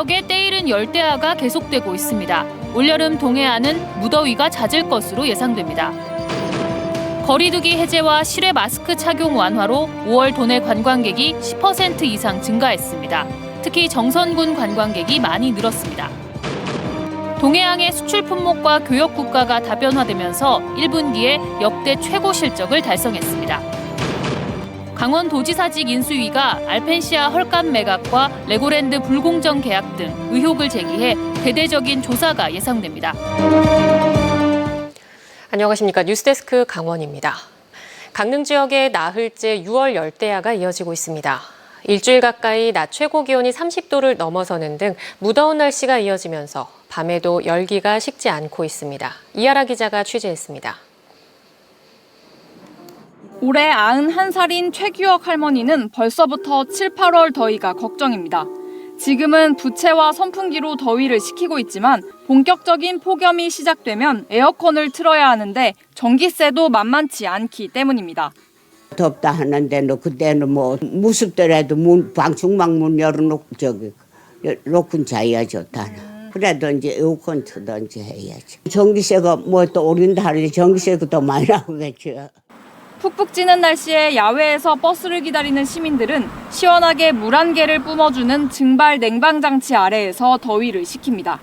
지역에 때이른 열대야가 계속되고 있습니다. 올여름 동해안은 무더위가 잦을 것으로 예상됩니다. 거리두기 해제와 실외 마스크 착용 완화로 5월 도내 관광객이 10% 이상 증가했습니다. 특히 정선군 관광객이 많이 늘었습니다. 동해항의 수출 품목과 교역 국가가 다변화되면서 1분기에 역대 최고 실적을 달성했습니다. 강원도지사직 인수위가 알펜시아 헐값 매각과 레고랜드 불공정 계약 등 의혹을 제기해 대대적인 조사가 예상됩니다. 안녕하십니까. 뉴스데스크 강원입니다. 강릉 지역에 나흘째 6월 열대야가 이어지고 있습니다. 일주일 가까이 낮 최고 기온이 30도를 넘어서는 등 무더운 날씨가 이어지면서 밤에도 열기가 식지 않고 있습니다. 이하라 기자가 취재했습니다. 올해 91살인 최규혁 할머니는 벌써부터 7, 8월 더위가 걱정입니다. 지금은 부채와 선풍기로 더위를 식히고 있지만 본격적인 폭염이 시작되면 에어컨을 틀어야 하는데 전기세도 만만치 않기 때문입니다. 덥다 하는데 그때는 뭐 무섭더라도 방충망 문 열어놓고 놓고 자야 좋다나. 그래도 이제 에어컨 틀든지 해야지. 전기세가 뭐 또 오른다 하는데 전기세가 더 많이 나오겠죠. 푹푹 찌는 날씨에 야외에서 버스를 기다리는 시민들은 시원하게 물 한 개를 뿜어주는 증발 냉방장치 아래에서 더위를 식힙니다.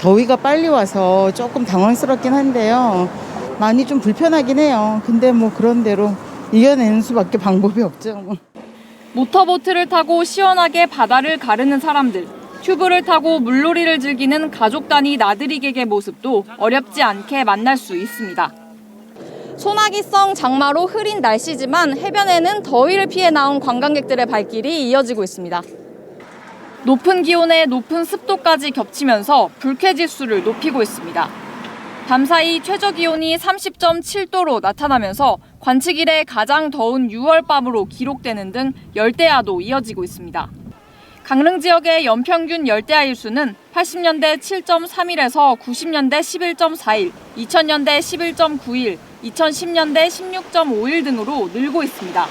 더위가 빨리 와서 조금 당황스럽긴 한데요. 많이 좀 불편하긴 해요. 근데 뭐 그런 대로 이겨내는 수밖에 방법이 없죠. 모터보트를 타고 시원하게 바다를 가르는 사람들, 튜브를 타고 물놀이를 즐기는 가족 단위 나들이객의 모습도 어렵지 않게 만날 수 있습니다. 소나기성 장마로 흐린 날씨지만 해변에는 더위를 피해 나온 관광객들의 발길이 이어지고 있습니다. 높은 기온에 높은 습도까지 겹치면서 불쾌지수를 높이고 있습니다. 밤사이 최저기온이 30.7도로 나타나면서 관측 이래 가장 더운 6월 밤으로 기록되는 등 열대야도 이어지고 있습니다. 강릉 지역의 연평균 열대야 일수는 80년대 7.31에서 90년대 11.41, 2000년대 11.91, 2010년대 16.51 등으로 늘고 있습니다.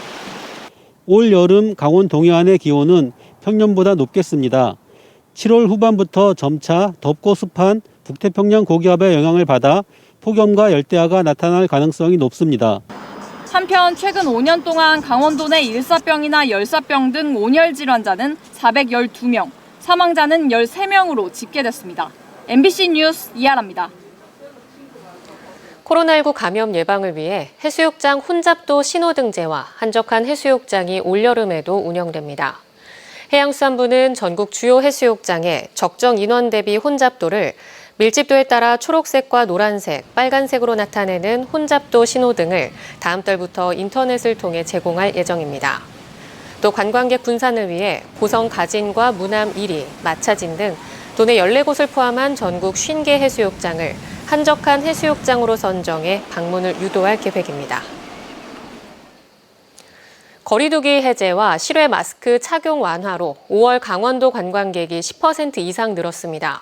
올 여름 강원 동해안의 기온은 평년보다 높겠습니다. 7월 후반부터 점차 덥고 습한 북태평양 고기압의 영향을 받아 폭염과 열대야가 나타날 가능성이 높습니다. 한편 최근 5년 동안 강원도 내 일사병이나 열사병 등 온열 질환자는 412명, 사망자는 13명으로 집계됐습니다. MBC 뉴스 이하라입니다. 코로나19 감염 예방을 위해 해수욕장 혼잡도 신호등제와 한적한 해수욕장이 올여름에도 운영됩니다. 해양수산부는 전국 주요 해수욕장의 적정 인원 대비 혼잡도를 밀집도에 따라 초록색과 노란색, 빨간색으로 나타내는 혼잡도 신호등을 다음 달부터 인터넷을 통해 제공할 예정입니다. 또 관광객 분산을 위해 고성 가진과 무남 1위, 마차진 등 도내 14곳을 포함한 전국 50개 해수욕장을 한적한 해수욕장으로 선정해 방문을 유도할 계획입니다. 거리두기 해제와 실외 마스크 착용 완화로 5월 강원도 관광객이 10% 이상 늘었습니다.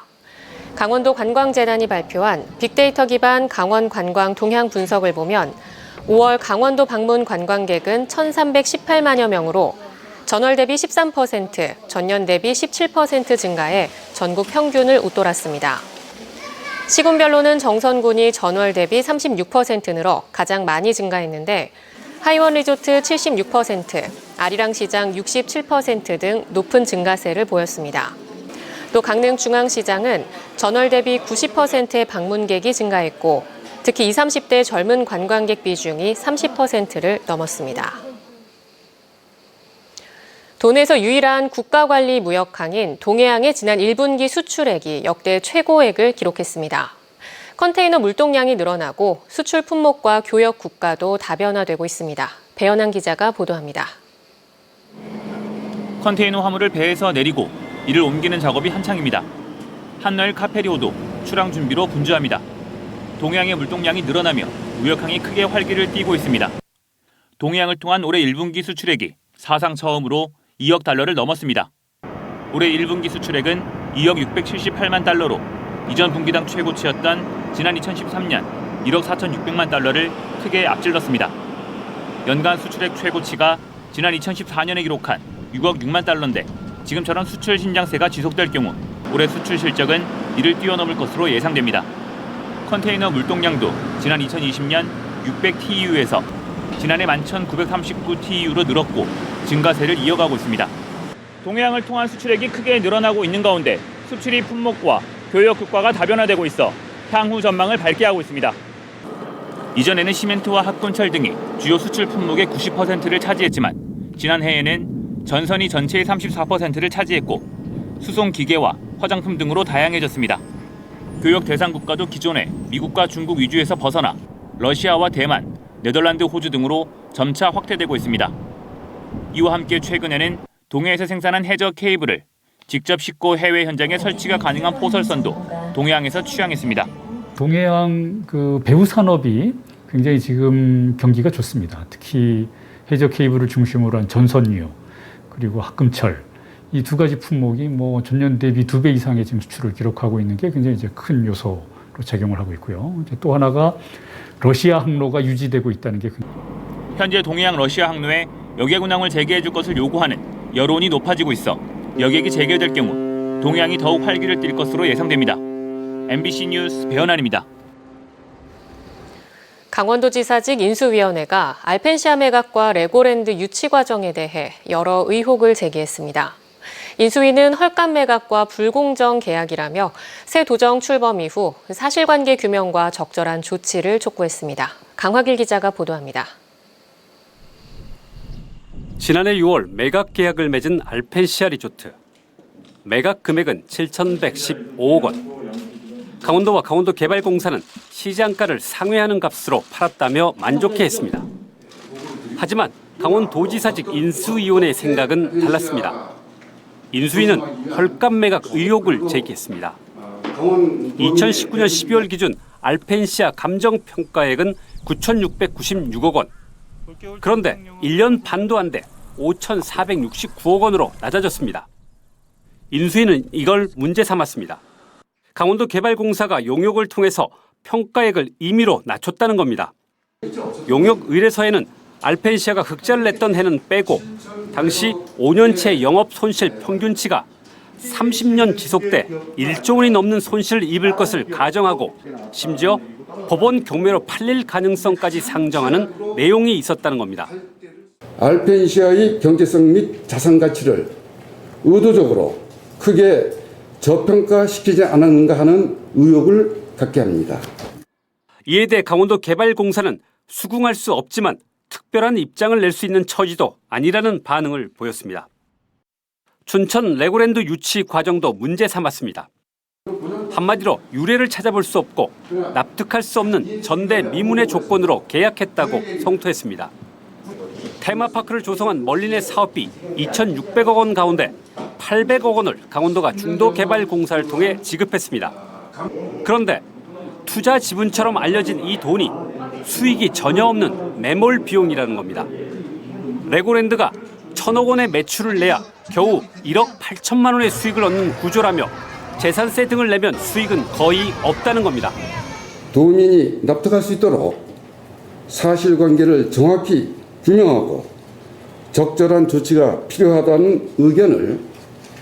강원도 관광재단이 발표한 빅데이터 기반 강원 관광 동향 분석을 보면 5월 강원도 방문 관광객은 1,318만여 명으로 전월 대비 13%, 전년 대비 17% 증가해 전국 평균을 웃돌았습니다. 시군별로는 정선군이 전월 대비 36% 늘어 가장 많이 증가했는데 하이원 리조트 76%, 아리랑 시장 67% 등 높은 증가세를 보였습니다. 또 강릉 중앙시장은 전월 대비 90%의 방문객이 증가했고 특히 20, 30대 젊은 관광객 비중이 30%를 넘었습니다. 도내에서 유일한 국가관리 무역항인 동해항의 지난 1분기 수출액이 역대 최고액을 기록했습니다. 컨테이너 물동량이 늘어나고 수출 품목과 교역 국가도 다변화되고 있습니다. 배현한 기자가 보도합니다. 컨테이너 화물을 배에서 내리고 이를 옮기는 작업이 한창입니다. 한날 카페리오도 출항 준비로 분주합니다. 동해항의 물동량이 늘어나며 무역항이 크게 활기를 띠고 있습니다. 동해항을 통한 올해 1분기 수출액이 사상 처음으로 2억 달러를 넘었습니다. 올해 1분기 수출액은 2억 678만 달러로 이전 분기당 최고치였던 지난 2013년 1억 4,600만 달러를 크게 앞질렀습니다. 연간 수출액 최고치가 지난 2014년에 기록한 6억 6만 달러인데 지금처럼 수출 신장세가 지속될 경우 올해 수출 실적은 이를 뛰어넘을 것으로 예상됩니다. 컨테이너 물동량도 지난 2020년 600TEU에서 지난해 11,939TEU로 늘었고 증가세를 이어가고 있습니다. 동해안을 통한 수출액이 크게 늘어나고 있는 가운데 수출입 품목과 교역 효과가 다변화되고 있어 향후 전망을 밝게 하고 있습니다. 이전에는 시멘트와 학군철 등이 주요 수출 품목의 90%를 차지했지만 지난해에는 전선이 전체의 34%를 차지했고 수송 기계와 화장품 등으로 다양해졌습니다. 교역 대상 국가도 기존에 미국과 중국 위주에서 벗어나 러시아와 대만, 네덜란드, 호주 등으로 점차 확대되고 있습니다. 이와 함께 최근에는 동해에서 생산한 해저 케이블을 직접 싣고 해외 현장에 설치가 가능한 포설선도 동해안에서 취항했습니다. 동해안 배후 산업이 굉장히 지금 경기가 좋습니다. 특히 해저 케이블을 중심으로 한 전선유 그리고 합금철 이 두 가지 품목이 전년 대비 2배 이상의 지금 수출을 기록하고 있는 게 굉장히 이제 큰 요소로 작용을 하고 있고요. 또 하나가 러시아 항로가 유지되고 있다는 게 현재 동해안 러시아 항로에 여객 운항을 재개해 줄 것을 요구하는 여론이 높아지고 있어 여객이 재개될 경우 동해안이 더욱 활기를 띨 것으로 예상됩니다. MBC 뉴스 배현환입니다. 강원도지사직 인수위원회가 알펜시아 매각과 레고랜드 유치 과정에 대해 여러 의혹을 제기했습니다. 인수위는 헐값 매각과 불공정 계약이라며 새 도정 출범 이후 사실관계 규명과 적절한 조치를 촉구했습니다. 강화길 기자가 보도합니다. 지난해 6월 매각 계약을 맺은 알펜시아 리조트. 매각 금액은 7,115억 원. 강원도와 강원도개발공사는 시장가를 상회하는 값으로 팔았다며 만족해했습니다. 하지만 강원도지사직 인수위원회의 생각은 달랐습니다. 인수위는 헐값 매각 의혹을 제기했습니다. 2019년 12월 기준 알펜시아 감정평가액은 9,696억 원. 그런데 1년 반도 안 돼 5,469억 원으로 낮아졌습니다. 인수위는 이걸 문제 삼았습니다. 강원도개발공사가 용역을 통해서 평가액을 임의로 낮췄다는 겁니다. 용역 의뢰서에는 알펜시아가 흑자를 냈던 해는 빼고 당시 5년째 영업 손실 평균치가 30년 지속돼 1조 원이 넘는 손실을 입을 것을 가정하고 심지어 법원 경매로 팔릴 가능성까지 상정하는 내용이 있었다는 겁니다. 알펜시아의 경제성 및 자산 가치를 의도적으로 크게 저평가시키지 않았는가 하는 의혹을 갖게 합니다. 이에 대해 강원도개발공사는 수긍할 수 없지만 특별한 입장을 낼 수 있는 처지도 아니라는 반응을 보였습니다. 춘천 레고랜드 유치 과정도 문제 삼았습니다. 한마디로 유례를 찾아볼 수 없고 납득할 수 없는 전대미문의 조건으로 계약했다고 성토했습니다. 테마파크를 조성한 멀린의 사업비 2,600억 원 가운데 800억 원을 강원도가 중도개발공사를 통해 지급했습니다. 그런데 투자 지분처럼 알려진 이 돈이 수익이 전혀 없는 매몰 비용이라는 겁니다. 레고랜드가 1,000억 원의 매출을 내야 겨우 1억 8천만 원의 수익을 얻는 구조라며 재산세 등을 내면 수익은 거의 없다는 겁니다. 도민이 납득할 수 있도록 사실관계를 정확히 규명하고 적절한 조치가 필요하다는 의견을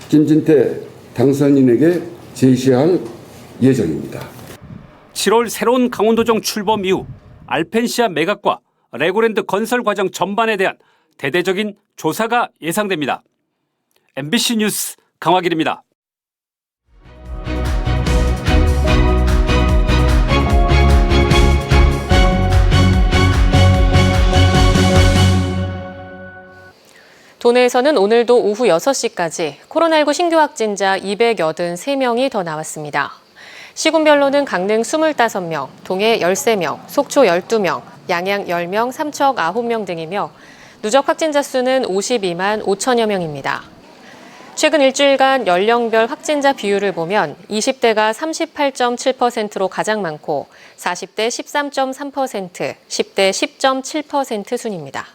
김진태 당선인에게 제시할 예정입니다. 7월 새로운 강원도정 출범 이후 알펜시아 매각과 레고랜드 건설 과정 전반에 대한 대대적인 조사가 예상됩니다. MBC 뉴스 강화길입니다. 도내에서는 오늘도 오후 6시까지 코로나19 신규 확진자 283명이 더 나왔습니다. 시군별로는 강릉 25명, 동해 13명, 속초 12명, 양양 10명, 삼척 9명 등이며 누적 확진자 수는 52만 5천여 명입니다. 최근 일주일간 연령별 확진자 비율을 보면 20대가 38.7%로 가장 많고 40대 13.3%, 10대 10.7% 순입니다.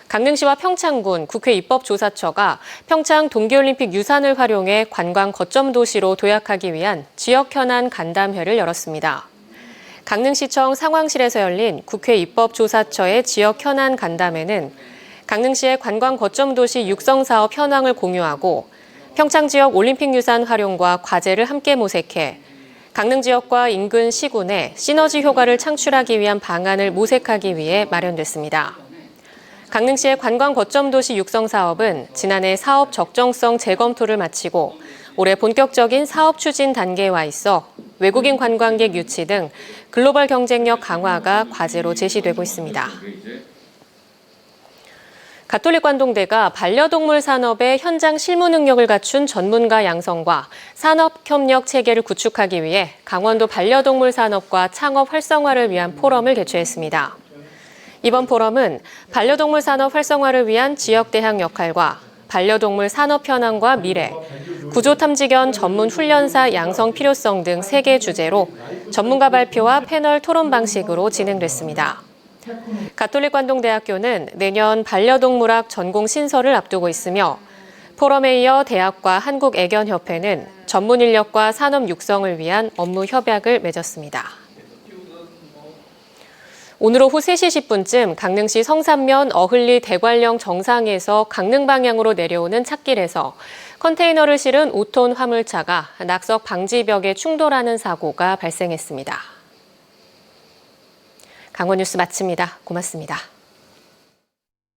강릉시와 평창군, 국회 입법조사처가 평창 동계올림픽 유산을 활용해 관광 거점 도시로 도약하기 위한 지역 현안 간담회를 열었습니다. 강릉시청 상황실에서 열린 국회 입법조사처의 지역 현안 간담회는 강릉시의 관광 거점 도시 육성 사업 현황을 공유하고 평창 지역 올림픽 유산 활용과 과제를 함께 모색해 강릉 지역과 인근 시군에 시너지 효과를 창출하기 위한 방안을 모색하기 위해 마련됐습니다. 강릉시의 관광 거점 도시 육성 사업은 지난해 사업 적정성 재검토를 마치고 올해 본격적인 사업 추진 단계에 와 있어 외국인 관광객 유치 등 글로벌 경쟁력 강화가 과제로 제시되고 있습니다. 가톨릭 관동대가 반려동물 산업의 현장 실무 능력을 갖춘 전문가 양성과 산업 협력 체계를 구축하기 위해 강원도 반려동물 산업과 창업 활성화를 위한 포럼을 개최했습니다. 이번 포럼은 반려동물 산업 활성화를 위한 지역 대항 역할과 반려동물 산업 현황과 미래, 구조 탐지견 전문 훈련사 양성 필요성 등 3개 주제로 전문가 발표와 패널 토론 방식으로 진행됐습니다. 가톨릭 관동대학교는 내년 반려동물학 전공 신설을 앞두고 있으며 포럼에 이어 대학과 한국애견협회는 전문 인력과 산업 육성을 위한 업무 협약을 맺었습니다. 오늘 오후 3시 10분쯤 강릉시 성산면 어흘리 대관령 정상에서 강릉 방향으로 내려오는 찻길에서 컨테이너를 실은 5톤 화물차가 낙석 방지벽에 충돌하는 사고가 발생했습니다. 강원뉴스 마칩니다. 고맙습니다.